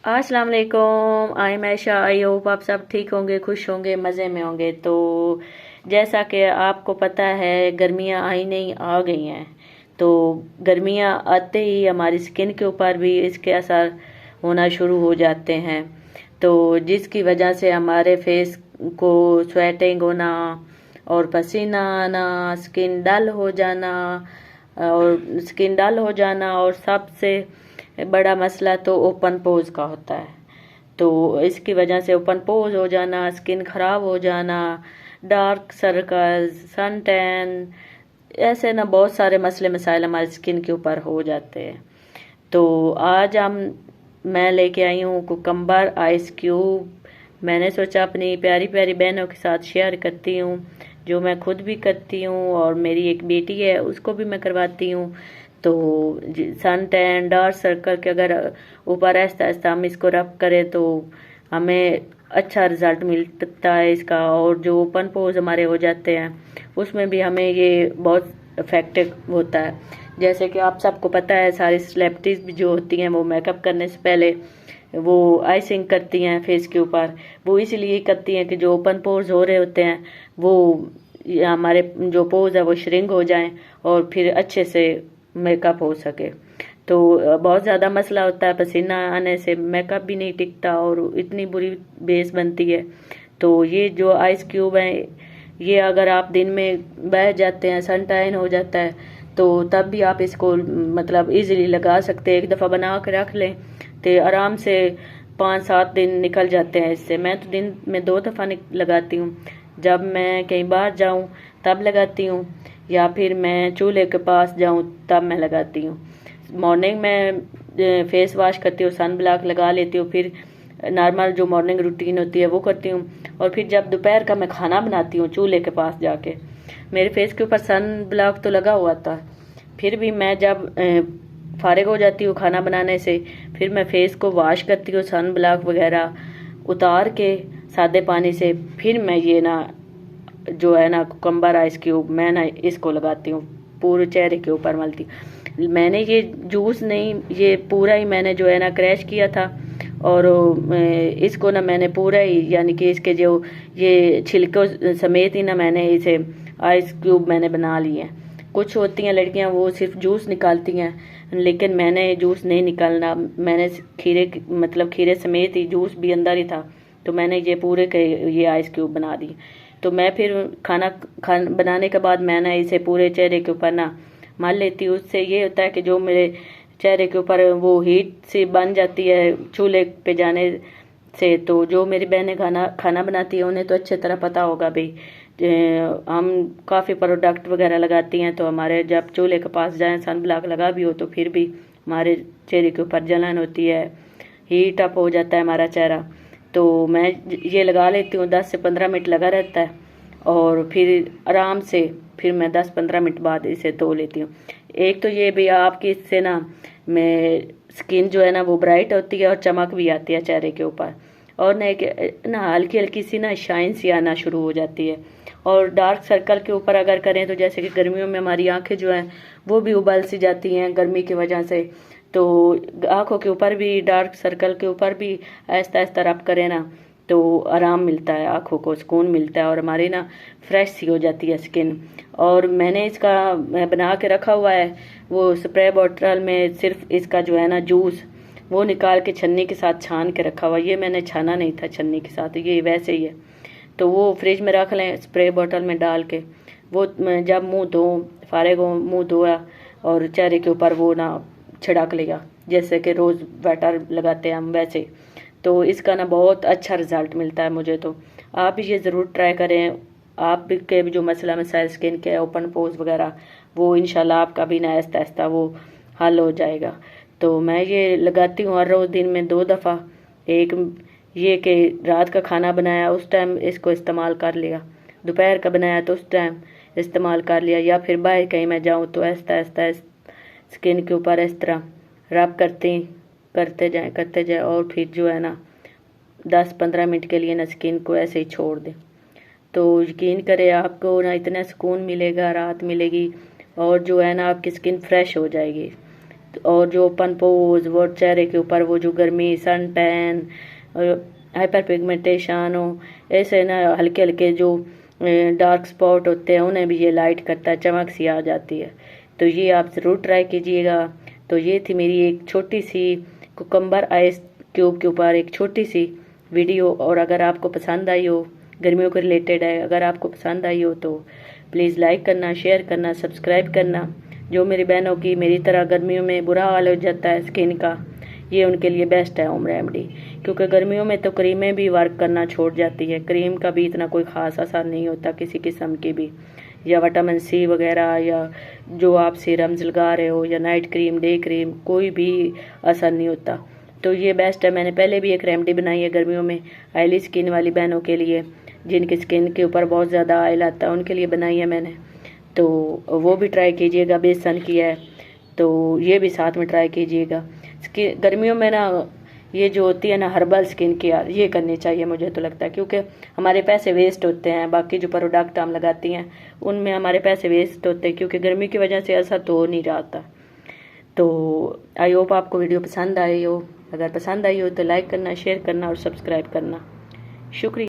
अस्सलाम वालेकुम। I am Ayesha. I hope आप सब ठीक होंगे, खुश होंगे, मज़े में होंगे। तो जैसा कि आपको पता है, गर्मियां आई नहीं आ गई हैं। तो गर्मियां आते ही हमारी स्किन के ऊपर भी इसके असर होना शुरू हो जाते हैं। तो जिसकी वजह से हमारे फेस को स्वेटिंग होना और पसीना आना, स्किन डल हो जाना और सबसे बड़ा मसला तो ओपन पोज का होता है। तो इसकी वजह से ओपन पोज हो जाना, स्किन खराब हो जाना, डार्क सर्कल्स, सन टैन, ऐसे ना बहुत सारे मसले मसाइल हमारी स्किन के ऊपर हो जाते हैं। तो आज मैं लेके आई हूँ कुकम्बर आइस क्यूब। मैंने सोचा अपनी प्यारी प्यारी बहनों के साथ शेयर करती हूँ, जो मैं खुद भी करती हूँ और मेरी एक बेटी है उसको भी मैं करवाती हूँ। तो सन टैन, डार्क सर्कल के अगर ऊपर ऐसा ऐसा हम इसको रब करें तो हमें अच्छा रिजल्ट मिलता है इसका। और जो ओपन पोज हमारे हो जाते हैं उसमें भी हमें ये बहुत इफेक्टिव होता है। जैसे कि आप सबको पता है, सारी सेलिब्रिटीज भी जो होती हैं वो मेकअप करने से पहले वो आइसिंग करती हैं फेस के ऊपर। वो इसलिए करती हैं कि जो ओपन पोर्स हो रहे होते हैं वो हमारे जो पोर्स है वो श्रिंक हो जाएं और फिर अच्छे से मेकअप हो सके। तो बहुत ज़्यादा मसला होता है, पसीना आने से मेकअप भी नहीं टिकता और इतनी बुरी बेस बनती है। तो ये जो आइस क्यूब है, ये अगर आप दिन में बह जाते हैं, सन टैन हो जाता है, तो तब भी आप इसको मतलब इजीली लगा सकते हैं। एक दफ़ा बना के रख लें तो आराम से 5-7 दिन निकल जाते हैं इससे। मैं तो दिन में 2 दफ़ा लगाती हूँ। जब मैं कहीं बाहर जाऊँ तब लगाती हूँ, या फिर मैं चूल्हे के पास जाऊँ तब मैं लगाती हूँ। मॉर्निंग में फेस वॉश करती हूँ, सन ब्लॉक लगा लेती हूँ, फिर नॉर्मल जो मॉर्निंग रूटीन होती है वो करती हूँ। और फिर जब दोपहर का मैं खाना बनाती हूँ चूल्हे के पास जाके, मेरे फेस के ऊपर सन ब्लॉक तो लगा हुआ था, फिर भी मैं जब फारिग हो जाती हूँ खाना बनाने से, फिर मैं फेस को वॉश करती हूँ सन ब्लॉक वगैरह उतार के सादे पानी से। फिर मैं ये ना जो है ना कुकम्बर आइस क्यूब, मैं ना इसको लगाती हूँ, पूरे चेहरे के ऊपर मलती। मैंने ये जूस नहीं, ये पूरा ही मैंने जो है ना क्रैश किया था। और इसको ना मैंने पूरा ही, यानी कि इसके जो ये छिलकों समेत ही ना मैंने इसे आइस क्यूब मैंने बना लिए हैं। कुछ होती हैं लड़कियां वो सिर्फ जूस निकालती हैं, लेकिन मैंने जूस नहीं निकालना, मैंने खीरे मतलब खीरे समेत ही जूस भी अंदर ही था। तो मैंने ये पूरे के ये आइस क्यूब बना दी। तो मैं फिर खाना बनाने के बाद मैं ना इसे पूरे चेहरे के ऊपर ना मल लेती हूँ। उससे ये होता है कि जो मेरे चेहरे के ऊपर वो हीट सी बन जाती है चूल्हे पे जाने से। तो जो मेरी बहनें खाना खाना बनाती है उन्हें तो अच्छे तरह पता होगा भाई, हम काफ़ी प्रोडक्ट वगैरह लगाती हैं, तो हमारे जब चूल्हे के पास जाएं, सन ब्लॉक लगा भी हो तो फिर भी हमारे चेहरे के ऊपर जलन होती है, हीट अप हो जाता है हमारा चेहरा। तो मैं ये लगा लेती हूँ, 10 से 15 मिनट लगा रहता है और फिर आराम से फिर मैं 10-15 मिनट बाद इसे धो लेती हूँ। एक तो ये भी आपकी इससे ना मैं स्किन जो है ना वो ब्राइट होती है और चमक भी आती है चेहरे के ऊपर। और ना एक ना हल्की हल्की सी ना शाइन सी आना शुरू हो जाती है। और डार्क सर्कल के ऊपर अगर करें तो जैसे कि गर्मियों में हमारी आंखें जो हैं वो भी उबल सी जाती हैं गर्मी की वजह से। तो आंखों के ऊपर भी, डार्क सर्कल के ऊपर भी आहिस्ता आहिस्ता रब करें ना तो आराम मिलता है, आंखों को सुकून मिलता है और हमारी ना फ्रेश सी हो जाती है स्किन। और मैंने इसका बना के रखा हुआ है वो स्प्रे बॉटल में, सिर्फ इसका जो है ना जूस वो निकाल के छन्नी के साथ छान के रखा हुआ। ये मैंने छाना नहीं था छन्नी के साथ, ये वैसे ही है। तो वो फ्रिज में रख लें स्प्रे बॉटल में डाल के। वो जब मुंह धो, फारिग हो मुंह धोया और चेहरे के ऊपर वो ना छिड़क लिया, जैसे कि रोज़ वाटर लगाते हैं हम वैसे। तो इसका ना बहुत अच्छा रिजल्ट मिलता है मुझे। तो आप भी ये ज़रूर ट्राई करें। आप भी के भी जो मसला मसाइल स्किन के ओपन पोर्स वगैरह, वो इंशाल्लाह आपका भी ना आहिस्ता आहिस्ता वो हल हो जाएगा। तो मैं ये लगाती हूँ हर रोज़ दिन में 2 दफ़ा। एक ये कि रात का खाना बनाया उस टाइम इसको इस्तेमाल कर लिया, दोपहर का बनाया तो उस टाइम इस्तेमाल कर लिया, या फिर बाहर कहीं मैं जाऊँ तो आहिस्ता आहिस्ता स्किन के ऊपर इस तरह रब करते जाए और फिर जो है ना 10-15 मिनट के लिए ना स्किन को ऐसे ही छोड़ दें। तो यकीन करें आपको ना इतना सुकून मिलेगा, राहत मिलेगी और जो है ना आपकी स्किन फ्रेश हो जाएगी। और जो ओपन पोज, वो चेहरे के ऊपर वो जो गर्मी, सन टैन, हाइपर पिगमेंटेशन हो, ऐसे ना हल्के हल्के जो डार्क स्पॉट होते हैं उन्हें भी ये लाइट करता है, चमक सी आ जाती है। तो ये आप ज़रूर ट्राई कीजिएगा। तो ये थी मेरी एक छोटी सी कुकम्बर आइस क्यूब के ऊपर एक छोटी सी वीडियो। और अगर आपको पसंद आई हो, गर्मियों के रिलेटेड है, अगर आपको पसंद आई हो तो प्लीज़ लाइक करना, शेयर करना, सब्सक्राइब करना। जो मेरी बहनों की मेरी तरह गर्मियों में बुरा हाल हो जाता है स्किन का, ये उनके लिए बेस्ट है होम रेमेडी। क्योंकि गर्मियों में तो क्रीमें भी वर्क करना छोड़ जाती है, क्रीम का भी इतना कोई ख़ास असर नहीं होता किसी किस्म की भी, या विटामिन सी वगैरह, या जो आप सीरम्स लगा रहे हो, या नाइट क्रीम, डे क्रीम, कोई भी असर नहीं होता। तो ये बेस्ट है। मैंने पहले भी एक रेमेडी बनाई है गर्मियों में ऑयली स्किन वाली बहनों के लिए, जिनकी स्किन के ऊपर बहुत ज़्यादा ऑयल आता है, उनके लिए बनाई है मैंने। तो वो भी ट्राई कीजिएगा, बेसन की है, तो ये भी साथ में ट्राई कीजिएगा। गर्मियों में ना ये जो होती है ना हर्बल स्किन केयर, ये करनी चाहिए मुझे तो लगता है, क्योंकि हमारे पैसे वेस्ट होते हैं। बाकी जो प्रोडक्ट हम लगाती हैं उनमें हमारे पैसे वेस्ट होते हैं, क्योंकि गर्मी की वजह से असर तो हो नहीं रहा था। तो आई होप आपको वीडियो पसंद आई हो। अगर पसंद आई हो तो लाइक करना, शेयर करना और सब्सक्राइब करना। शुक्रिया।